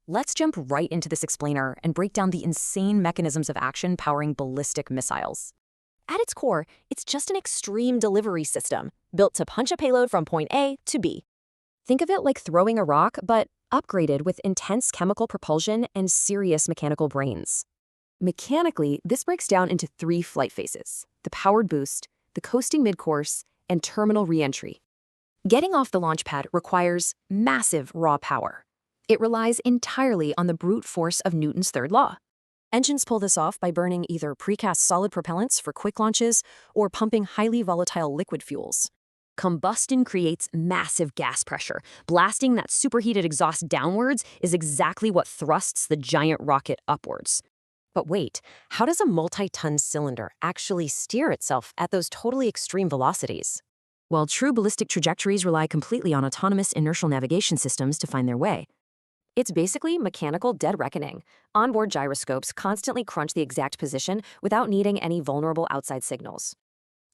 Let's jump right into this explainer and break down the insane mechanisms of action powering ballistic missiles. At its core, it's just an extreme delivery system, built to punch a payload from point A to B. Think of it like throwing a rock, but upgraded with intense chemical propulsion and serious mechanical brains. Mechanically, this breaks down into 3 flight phases: the powered boost, the coasting midcourse, and terminal reentry. Getting off the launch pad requires massive raw power. It relies entirely on the brute force of Newton's third law. Engines pull this off by burning either precast solid propellants for quick launches or pumping highly volatile liquid fuels. Combustion creates massive gas pressure. Blasting that superheated exhaust downwards is exactly what thrusts the giant rocket upwards. But wait, how does a multi-ton cylinder actually steer itself at those totally extreme velocities? Well, true ballistic trajectories rely completely on autonomous inertial navigation systems to find their way. It's basically mechanical dead reckoning. Onboard gyroscopes constantly crunch the exact position without needing any vulnerable outside signals.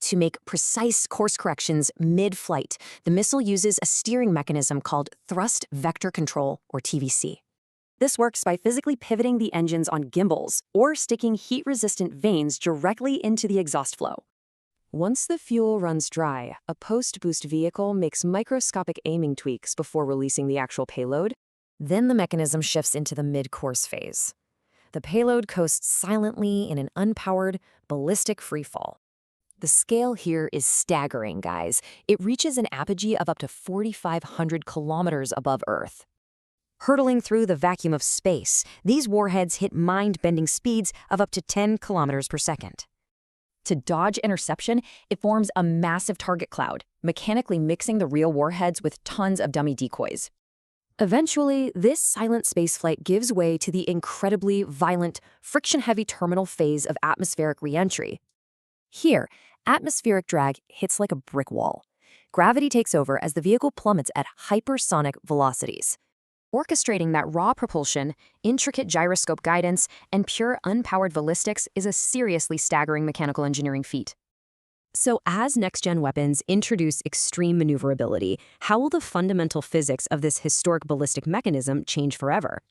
To make precise course corrections mid-flight, the missile uses a steering mechanism called thrust vector control, or TVC. This works by physically pivoting the engines on gimbals or sticking heat-resistant vanes directly into the exhaust flow. Once the fuel runs dry, a post-boost vehicle makes microscopic aiming tweaks before releasing the actual payload. Then the mechanism shifts into the mid-course phase. The payload coasts silently in an unpowered, ballistic freefall. The scale here is staggering, guys. It reaches an apogee of up to 4,500 kilometers above Earth. Hurtling through the vacuum of space, these warheads hit mind-bending speeds of up to 10 kilometers per second. To dodge interception, it forms a massive target cloud, mechanically mixing the real warheads with tons of dummy decoys. Eventually, this silent spaceflight gives way to the incredibly violent, friction-heavy terminal phase of atmospheric reentry. Here, atmospheric drag hits like a brick wall. Gravity takes over as the vehicle plummets at hypersonic velocities. Orchestrating that raw propulsion, intricate gyroscope guidance, and pure unpowered ballistics is a seriously staggering mechanical engineering feat. So as next-gen weapons introduce extreme maneuverability, how will the fundamental physics of this historic ballistic mechanism change forever?